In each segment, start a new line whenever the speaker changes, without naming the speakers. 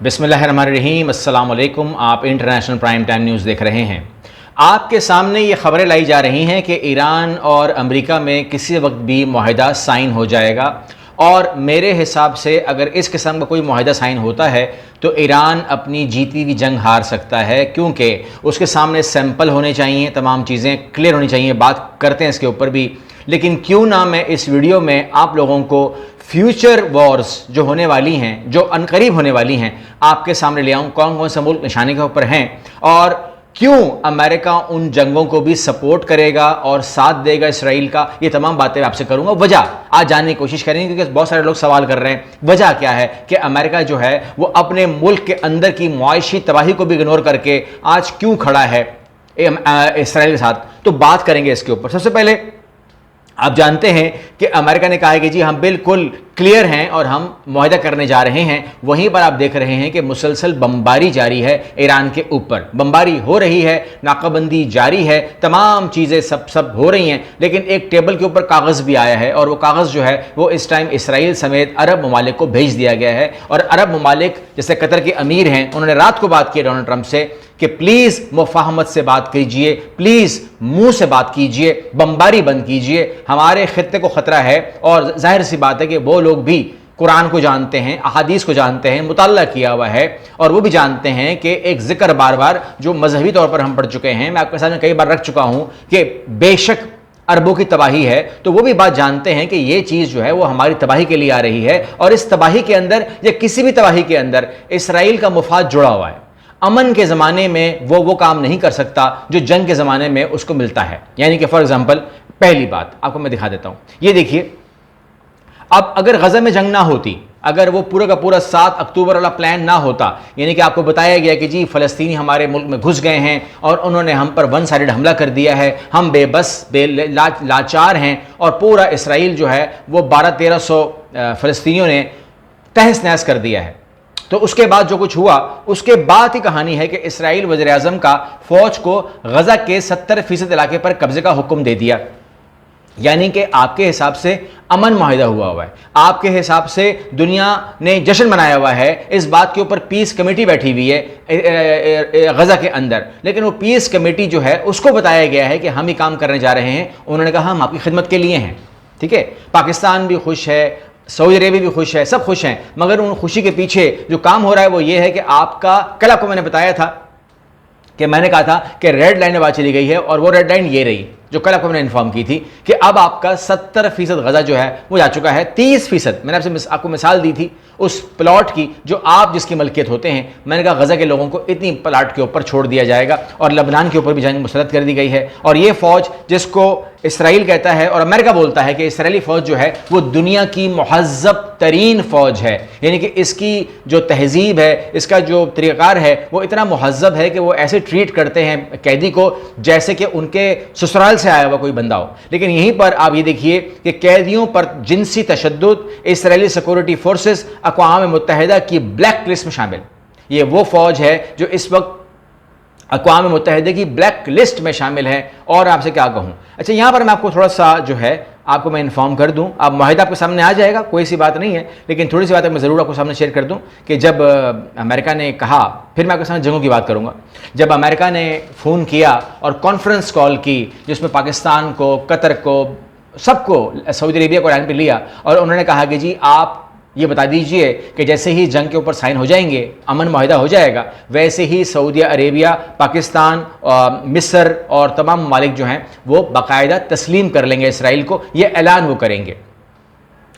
बिस्मिल्लाहिर्रहमानिर्रहीम, अस्सलाम वालेकुम। आप इंटरनेशनल प्राइम टाइम न्यूज़ देख रहे हैं। आपके सामने ये खबरें लाई जा रही हैं कि ईरान और अमेरिका में किसी वक्त भी मुआहिदा साइन हो जाएगा, और मेरे हिसाब से अगर इस किस्म का कोई मुआहिदा साइन होता है तो ईरान अपनी जीती हुई जंग हार सकता है, क्योंकि उसके सामने सैंपल होने चाहिए, तमाम चीज़ें क्लियर होनी चाहिए। बात करते हैं इसके ऊपर भी, लेकिन क्यों ना मैं इस वीडियो में आप लोगों को फ्यूचर वॉर्स जो होने वाली हैं, जो अनकरीब होने वाली हैं, आपके सामने ले आऊँ। कौन कौन से मुल्क निशाने के ऊपर हैं और क्यों अमेरिका उन जंगों को भी सपोर्ट करेगा और साथ देगा इसराइल का, ये तमाम बातें आपसे करूंगा। वजह आज जानने की कोशिश करेंगे, क्योंकि बहुत सारे लोग सवाल कर रहे हैं वजह क्या है कि अमेरिका जो है वो अपने मुल्क के अंदर की मुआशी तबाही को भी इग्नोर करके आज क्यों खड़ा है इसराइल के साथ। तो बात करेंगे इसके ऊपर। सबसे पहले आप जानते हैं कि अमेरिका ने कहा है कि जी हम बिल्कुल क्लियर हैं और हम मुआहिदा करने जा रहे हैं। वहीं पर आप देख रहे हैं कि मुसलसल बमबारी जारी है ईरान के ऊपर, बमबारी हो रही है, नाकाबंदी जारी है, तमाम चीज़ें सब हो रही हैं। लेकिन एक टेबल के ऊपर कागज़ भी आया है, और वो कागज़ जो है वो इस टाइम इसराइल समेत अरब ममालिक को भेज दिया गया है। और अरब ममालिक जैसे कतर के अमीर हैं, उन्होंने रात को बात की डोनाल्ड ट्रंप से कि प्लीज़ मुफाहमत से बात कीजिए, प्लीज़ मुंह से बात कीजिए, बमबारी बंद कीजिए, हमारे खित्ते को ख़तरा है। और जाहिर सी बात है कि वो लोग भी कुरान को जानते हैं, अहादीस को जानते हैं, मुताल्ला किया हुआ है, और वो भी जानते हैं कि एक जिक्र बार बार जो मजहबी तौर पर हम पढ़ चुके हैं, मैं आपके सामने कई बार रख चुका हूं कि बेशक अरबों की तबाही है, तो वो भी बात जानते हैं कि ये चीज़ जो है वो हमारी तबाही के लिए आ रही है। और इस तबाही के अंदर या किसी भी तबाही के अंदर इसराइल का मुफाद जुड़ा हुआ है। अमन के ज़माने में वो काम नहीं कर सकता जो जंग के ज़माने में उसको मिलता है। यानी कि फॉर एग्जांपल, पहली बात आपको मैं दिखा देता हूं, ये देखिए। अब अगर गज़ा में जंग ना होती, अगर वो पूरा का पूरा 7 अक्टूबर वाला प्लान ना होता, यानी कि आपको बताया गया कि जी फ़लस्तीनी हमारे मुल्क में घुस गए हैं और उन्होंने हम पर वन साइडेड हमला कर दिया है, हम बेबस लाचार हैं, और पूरा इसराइल जो है वो 1200-1300 फ़लस्तीनियों ने तहस नहस कर दिया है। तो उसके बाद जो कुछ हुआ, उसके बाद ही कहानी है कि इसराइल वज़ीर आज़म का फ़ौज को गज़ा के 70% इलाके पर कब्ज़े का हुक्म दे दिया। यानी कि आपके हिसाब से अमन माहिदा हुआ है, आपके हिसाब से दुनिया ने जश्न मनाया हुआ है। इस बात के ऊपर पीस कमेटी बैठी हुई है गज़ा के अंदर, लेकिन वो पीस कमेटी जो है उसको बताया गया है कि हम ही काम करने जा रहे हैं। उन्होंने कहा हम आपकी खिदमत के लिए हैं, ठीक है। पाकिस्तान भी खुश है, सऊदी अरेबिया भी खुश है, सब खुश हैं, मगर उन खुशी के पीछे जो काम हो रहा है वो ये है कि आपका, कल आपको मैंने बताया था कि मैंने कहा था कि रेड लाइन बात चली गई है, और वो रेड लाइन ये रही जो कल आपको मैंने इन्फॉर्म की थी कि अब आपका 70% गज़ा जो है वो जा चुका है। 30% मैंने आपको मिसाल दी थी उस प्लॉट की जो आप जिसकी मलकियत होते हैं। मैंने कहा गज़ा के लोगों को इतनी प्लाट के ऊपर छोड़ दिया जाएगा, और लबनान के ऊपर भी जंग मुसलत कर दी गई है। और ये फ़ौज जिसको इसराइल कहता है और अमेरिका बोलता है कि इसराइली फ़ौज जो है वो दुनिया की मुहज़्ज़ब तरीन फ़ौज है, यानी कि इसकी जो तहज़ीब है, इसका जो तरीक़ाकार है वो इतना मुहज़्ज़ब है कि वो ऐसे ट्रीट करते हैं कैदी को जैसे कि उनके ससुराल से आया हुआ कोई बंदा हो। लेकिन यहीं पर आप ये देखिए कि कैदियों पर जिनसी तशद्दुद, इसराइली सिक्योरिटी फोर्सेस अक़वाम मुत्तहिदा की ब्लैक लिस्ट में शामिल। ये वो फ़ौज है जो इस वक्त अक़वाम मुत्तहिदा की ब्लैक लिस्ट में शामिल है। और आपसे क्या कहूँ, अच्छा यहाँ पर मैं आपको थोड़ा सा जो है आपको मैं इन्फॉर्म कर दूँ। अब मुआहिदा आपके सामने आ जाएगा, कोई सी बात नहीं है, लेकिन थोड़ी सी बात मैं ज़रूर आपको सामने शेयर कर दूँ कि जब अमेरिका ने कहा, फिर मैं आपके सामने जंगों की बात करूँगा। जब अमेरिका ने फ़ोन किया और कॉन्फ्रेंस कॉल की जिसमें पाकिस्तान को, कतर को, सबको, सऊदी अरेबिया को लाइन पर लिया, और उन्होंने कहा कि जी आप ये बता दीजिए कि जैसे ही जंग के ऊपर साइन हो जाएंगे, अमन माहिदा हो जाएगा, वैसे ही सऊदी अरेबिया, पाकिस्तान, मिस्र और तमाम ममालिक जो हैं वो बाकायदा तस्लीम कर लेंगे इसराइल को। ये ऐलान वो करेंगे।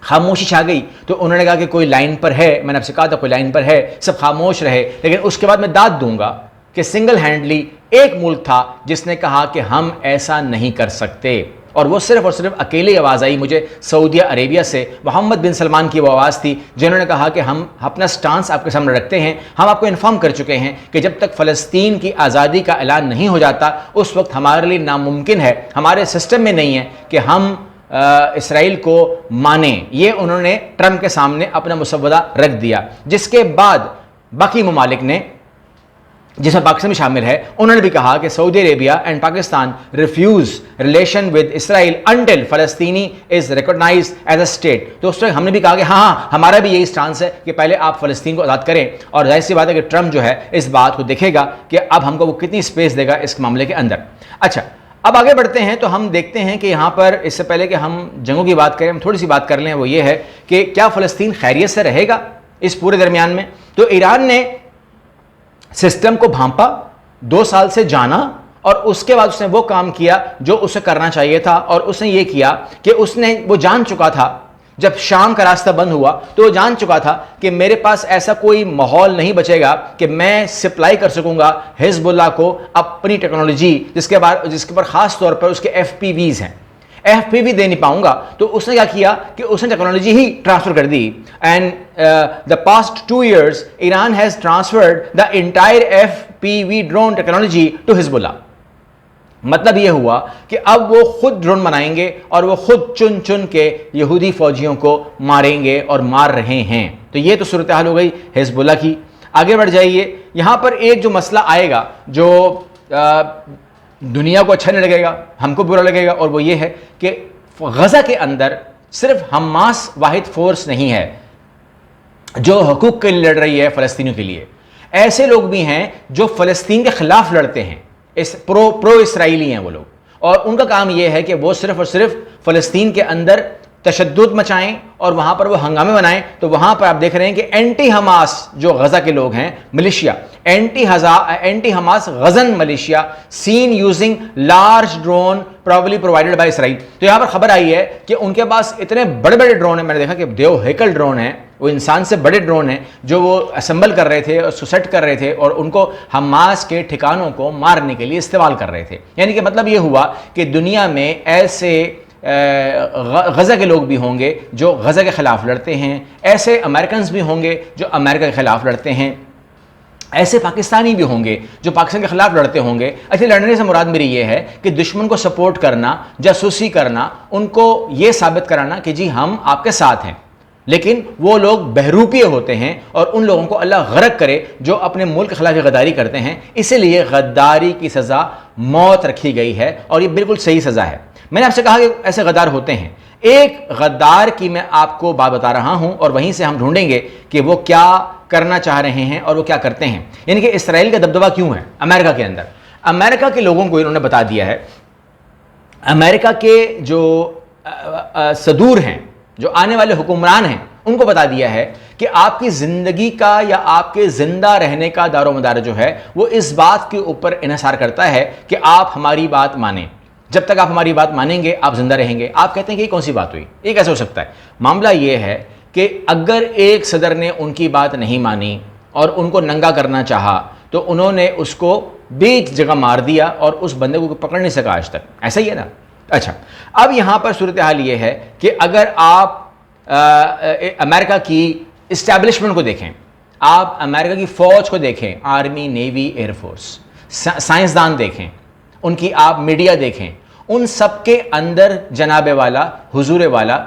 खामोशी छा गई, तो उन्होंने कहा कि कोई लाइन पर है, मैंने आपसे कहा था कोई लाइन पर है, सब खामोश रहे। लेकिन उसके बाद मैं दाद दूंगा कि सिंगल हैंडली एक मुल्क था जिसने कहा कि हम ऐसा नहीं कर सकते, और वो सिर्फ और सिर्फ अकेली आवाज़ आई मुझे सऊदी अरेबिया से। मोहम्मद बिन सलमान की वो आवाज़ थी जिन्होंने कहा कि हम अपना स्टांस आपके सामने रखते हैं, हम आपको इन्फॉर्म कर चुके हैं कि जब तक फ़लस्तीन की आज़ादी का ऐलान नहीं हो जाता उस वक्त हमारे लिए नामुमकिन है, हमारे सिस्टम में नहीं है कि हम इसराइल को माने। ये उन्होंने ट्रंप के सामने अपना मुसव्वदा रख दिया, जिसके बाद बाकी ममालिक ने जिसमें पाकिस्तान भी शामिल है, उन्होंने भी कहा कि Saudi Arabia and Pakistan refuse relation with Israel until फलस्तीनी is recognized as a state. तो उस वक्त हमने भी कहा कि हाँ, हमारा भी यही स्टांस है कि पहले आप फलस्तीन को आज़ाद करें। और जाहिर सी बात है कि ट्रंप जो है इस बात को देखेगा कि अब हमको वो कितनी स्पेस देगा इस मामले के अंदर। अच्छा, अब आगे बढ़ते हैं तो हम देखते हैं कि यहाँ पर इससे पहले कि हम जंगों की बात करें, हम थोड़ी सी बात कर लें। वो ये है कि क्या फ़लस्तीन खैरियत से रहेगा इस पूरे दरमियान में। तो ईरान ने सिस्टम को भांपा, 2 साल से जाना, और उसके बाद उसने वो काम किया जो उसे करना चाहिए था। और उसने ये किया कि वो जान चुका था, जब शाम का रास्ता बंद हुआ तो वो जान चुका था कि मेरे पास ऐसा कोई माहौल नहीं बचेगा कि मैं सप्लाई कर सकूंगा हिजबुल्लाह को अपनी टेक्नोलॉजी, जिसके ऊपर खास तौर पर उसके FPVs हैं, FPV दे नहीं पाऊंगा। तो उसने क्या किया कि उसने टेक्नोलॉजी ही ट्रांसफर कर दी। And the past 2 years Iran has transferred the entire FPV drone technology to Hezbollah. मतलब यह हुआ कि अब वो खुद ड्रोन बनाएंगे और वो खुद चुन चुन के यहूदी फौजियों को मारेंगे और मार रहे हैं। तो ये तो सूरत हाल हो गई हिजबुल्लाह की। आगे बढ़ जाइए, यहां पर एक जो मसला आएगा जो दुनिया को अच्छा नहीं लगेगा, हमको बुरा लगेगा, और वो ये है कि गजा के अंदर सिर्फ हमास वाहिद फोर्स नहीं है जो हकूक के लिए लड़ रही है फ़लस्तीनियों के लिए। ऐसे लोग भी हैं जो फ़लस्तीन के खिलाफ लड़ते हैं, इस प्रो इसराइली हैं वो लोग, और उनका काम यह है कि वो सिर्फ और सिर्फ फ़लस्तीन के अंदर तशद्दुद मचाएं और वहां पर वो हंगामे बनाएं। तो वहां पर आप देख रहे हैं कि एंटी हमास जो गजा के लोग हैं, militia, anti Hamas Gazan militia seen using large drone probably provided by Israel. तो यहां पर खबर आई है कि उनके पास इतने बड़े बड़े ड्रोन हैं। मैंने देखा कि देव हेकल ड्रोन है, वो इंसान से बड़े ड्रोन हैं, जो वो असेंबल कर रहे थे और सेट कर रहे थे और उनको हमास के ठिकानों को मारने के लिए इस्तेमाल कर रहे थे। यानी कि मतलब ये हुआ कि दुनिया में ऐसे गजा के लोग भी होंगे जो गजा के खिलाफ लड़ते हैं, ऐसे अमेरिकन भी होंगे जो अमेरिका के खिलाफ लड़ते हैं, ऐसे पाकिस्तानी भी होंगे जो पाकिस्तान के खिलाफ लड़ते होंगे। अच्छा, लड़ने से मुराद मेरी ये है कि दुश्मन को सपोर्ट करना, जासूसी करना, उनको ये साबित कराना कि जी हम आपके साथ हैं। लेकिन वो लोग बहरूपिये होते हैं और उन लोगों को अल्लाह गरक करे जो अपने मुल्क के खिलाफ गद्दारी करते हैं। इसीलिए गद्दारी की सज़ा मौत रखी गई है और ये बिल्कुल सही सज़ा है। मैंने आपसे कहा कि ऐसे गद्दार होते हैं। एक गद्दार की मैं आपको बात बता रहा हूं और वहीं से हम ढूंढेंगे कि वो क्या करना चाह रहे हैं और वो क्या करते हैं। यानी कि इसराइल का दबदबा क्यों है अमेरिका के अंदर। अमेरिका के लोगों को इन्होंने बता दिया है, अमेरिका के जो सदूर हैं, जो आने वाले हुक्मरान हैं, उनको बता दिया है कि आपकी ज़िंदगी का या आपके ज़िंदा रहने का दारोमदार जो है वो इस बात के ऊपर इन्हिसार करता है कि आप हमारी बात मानें। जब तक आप हमारी बात मानेंगे आप जिंदा रहेंगे। आप कहते हैं कि ये कौन सी बात हुई, ये कैसे हो सकता है। मामला ये है कि अगर एक सदर ने उनकी बात नहीं मानी और उनको नंगा करना चाहा तो उन्होंने उसको बीच जगह मार दिया और उस बंदे को पकड़ नहीं सका आज तक। ऐसा ही है ना। अच्छा, अब यहां पर सूरत हाल ये है कि अगर आप अमेरिका की इस्टेब्लिशमेंट को देखें, आप अमेरिका की फ़ौज को देखें, आर्मी, नेवी, एयरफोर्स, साइंसदान देखें, उनकी आप मीडिया देखें, उन सब के अंदर जनाबे वाला, हुजूरे वाला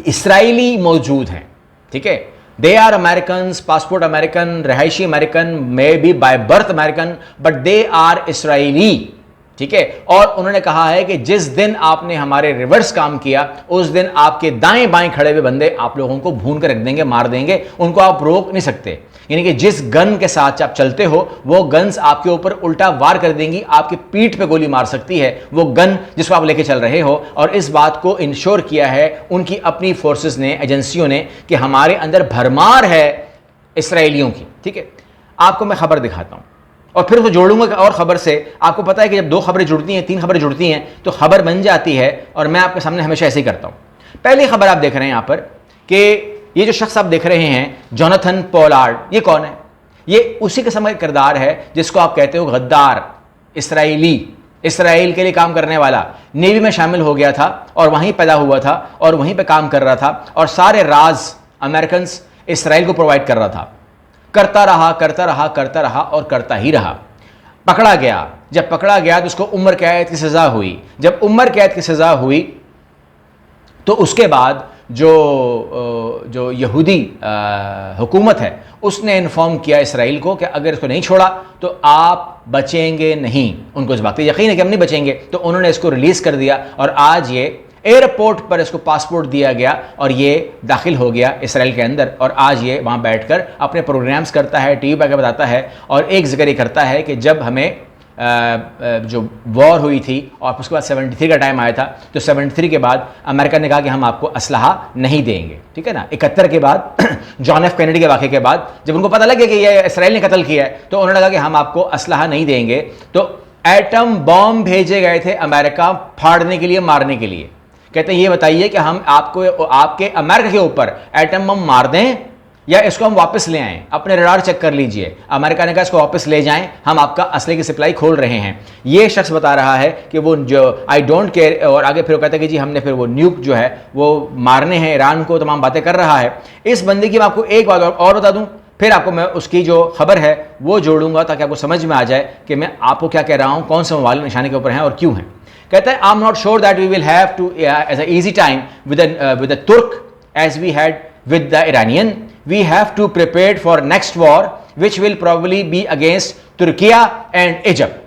इसराइली मौजूद हैं। ठीक है, they are American, passport American, रहायशी American, may be by birth American, but they are Israeli. ठीक है, और उन्होंने कहा है कि जिस दिन आपने हमारे रिवर्स काम किया उस दिन आपके दाएं बाएं खड़े हुए बंदे आप लोगों को भून कर रख देंगे, मार देंगे, उनको आप रोक नहीं सकते। यानी कि जिस गन के साथ आप चलते हो वो गन्स आपके ऊपर उल्टा वार कर देंगी, आपकी पीठ पे गोली मार सकती है वो गन जिसको आप लेके चल रहे हो। और इस बात को इंश्योर किया है उनकी अपनी फोर्सेस ने, एजेंसियों ने, कि हमारे अंदर भरमार है इसराइलियों की। ठीक है, आपको मैं खबर दिखाता हूं और फिर उसको जोड़ूंगा और खबर से। आपको पता है कि जब 2 खबरें जुड़ती हैं, 3 खबरें जुड़ती हैं तो खबर बन जाती है, और मैं आपके सामने हमेशा ऐसे ही करता हूं। पहली खबर आप देख रहे हैं यहां पर कि ये जो शख्स आप देख रहे हैं जोनाथन पोलार्ड, ये कौन है? ये उसी किस्म का किरदार है जिसको आप कहते हो गद्दार, इसराइली, इसराइल के लिए काम करने वाला। नेवी में शामिल हो गया था और वहीं पैदा हुआ था और वहीं पे काम कर रहा था और सारे राज अमेरिकन इसराइल को प्रोवाइड कर रहा था। करता रहा करता रहा करता रहा और करता ही रहा। पकड़ा गया, जब पकड़ा गया तो उसको उम्र कैद की सज़ा हुई। जब उम्र कैद की सज़ा हुई तो उसके बाद जो यहूदी हुकूमत है उसने इन्फॉर्म किया इसराइल को कि अगर इसको नहीं छोड़ा तो आप बचेंगे नहीं। उनको इस बात पर यकीन है कि हम नहीं बचेंगे, तो उन्होंने इसको रिलीज़ कर दिया और आज ये एयरपोर्ट पर इसको पासपोर्ट दिया गया और ये दाखिल हो गया इसराइल के अंदर और आज ये वहाँ बैठकर अपने प्रोग्राम्स करता है, टीवी पर बताता है और एक जिक्र करता है कि जब हमें जो वॉर हुई थी और उसके बाद 73 का टाइम आया था, तो 73 के बाद अमेरिका ने कहा कि हम आपको असलहा नहीं देंगे, ठीक है ना। 71 के बाद जॉन एफ कैनेडी के वाक़े के बाद जब उनको पता लगे कि ये इसराइल ने कत्ल किया है, तो उन्होंने कहा कि हम आपको असलहा नहीं देंगे। तो एटम बॉम्ब भेजे गए थे अमेरिका फाड़ने के लिए, मारने के लिए। कहते हैं ये बताइए कि हम आपको आपके अमेरिका के ऊपर एटम बम मार दें या इसको हम वापस ले आएं। अपने रडार चेक कर लीजिए। अमेरिका ने कहा इसको वापस ले जाएं, हम आपका असले की सप्लाई खोल रहे हैं। ये शख्स बता रहा है कि वो जो आई डोंट केयर, और आगे फिर वो कहता है कि जी हमने फिर वो न्यूक जो है वो मारने हैं ईरान को, तमाम बातें कर रहा है। इस बंदे की मैं आपको एक बात और बता दूं, फिर आपको मैं उसकी जो खबर है वो जोड़ूंगा ताकि आपको समझ में आ जाए कि मैं आपको क्या कह रहा हूं, कौन से मवालिद निशाने के ऊपर हैं और क्यों हैं। कहता है I am not sure that we will have to as a easy time with the Turk as we had with the Iranian. We have to prepare for next war, which will probably be against Turkey and Egypt.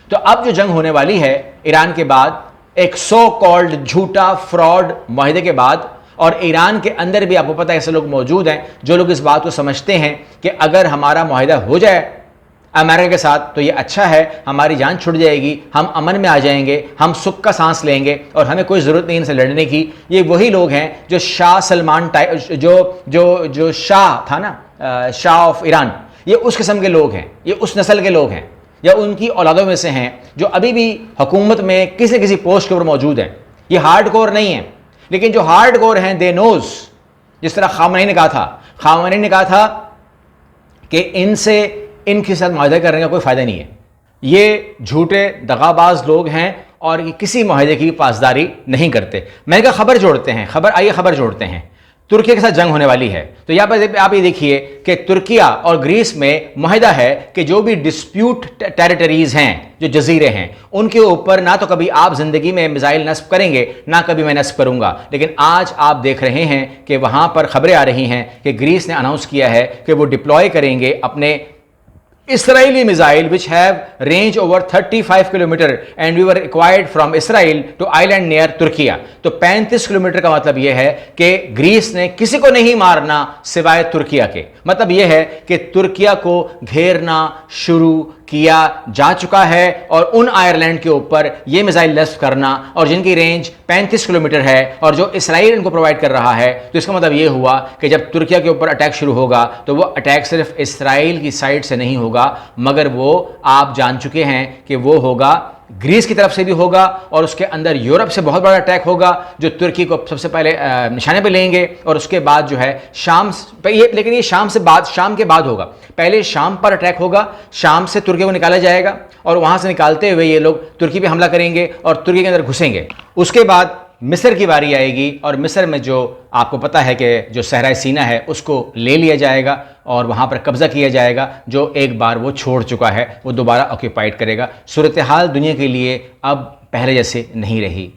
तो अब जो जंग होने वाली है Iran के बाद, एक सो कॉल्ड झूठा फ्रॉड माहिदे के बाद, और ईरान के अंदर भी आपको पता है ऐसे लोग मौजूद हैं जो लोग इस बात को समझते हैं कि अगर हमारा माहिदा हो जाए अमेरिका के साथ तो ये अच्छा है, हमारी जान छुट जाएगी, हम अमन में आ जाएंगे, हम सुख का सांस लेंगे और हमें कोई ज़रूरत नहीं इनसे लड़ने की। ये वही लोग हैं जो शाह सलमान टाइप जो शाह था ना, शाह ऑफ ईरान, ये उस किस्म के लोग हैं, ये उस नस्ल के लोग हैं या उनकी औलादों में से हैं जो अभी भी हुकूमत में किसी किसी पोस्ट के ऊपर मौजूद हैं। ये हार्ड कोर नहीं है, लेकिन जो हार्ड कोर हैं दे नोज। जिस तरह खामनेई ने कहा था कि इनके साथ माहिदा करने का कोई फ़ायदा नहीं है, ये झूठे दगाबाज लोग हैं और ये किसी माहिदे की पासदारी नहीं करते। मैंने कहा खबर जोड़ते हैं। तुर्की के साथ जंग होने वाली है, तो यहाँ पर आप ये देखिए कि तुर्की और ग्रीस में माहिदा है कि जो भी डिस्प्यूट टेरिटरीज हैं, जो जजीरे हैं, उनके ऊपर ना तो कभी आप ज़िंदगी में मिसाइल नस्ब करेंगे ना कभी मैं नस्ब करूँगा। लेकिन आज आप देख रहे हैं कि वहाँ पर खबरें आ रही हैं कि ग्रीस ने अनाउंस किया है कि वो डिप्लॉय करेंगे अपने Israeli missile which have range over 35 kilometre and we were acquired from Israel to island near Turkey। तो 35 किलोमीटर का मतलब यह है कि ग्रीस ने किसी को नहीं मारना सिवाय तुर्किया के। मतलब यह है कि तुर्किया को घेरना शुरू किया जा चुका है और उन आयरलैंड के ऊपर यह मिसाइल नस्ब करना, और जिनकी रेंज 35 किलोमीटर है और जो इसराइल इनको प्रोवाइड कर रहा है। तो इसका मतलब यह हुआ कि जब तुर्किया के ऊपर अटैक शुरू होगा तो वो अटैक सिर्फ इसराइल की साइड से नहीं होगा, मगर वो आप जान चुके हैं कि वो होगा ग्रीस की तरफ से भी होगा और उसके अंदर यूरोप से बहुत बड़ा अटैक होगा जो तुर्की को सबसे पहले निशाने पे लेंगे और उसके बाद जो है शाम पे, लेकिन ये शाम के बाद होगा। पहले शाम पर अटैक होगा, शाम से तुर्की को निकाला जाएगा और वहाँ से निकालते हुए ये लोग तुर्की पे हमला करेंगे और तुर्की के अंदर घुसेंगे। उसके बाद मिस्र की बारी आएगी और मिस्र में जो आपको पता है कि जो सहराए सीना है उसको ले लिया जाएगा और वहाँ पर कब्ज़ा किया जाएगा। जो एक बार वो छोड़ चुका है वो दोबारा ऑक्यूपाइड करेगा। सूरत हाल दुनिया के लिए अब पहले जैसे नहीं रही।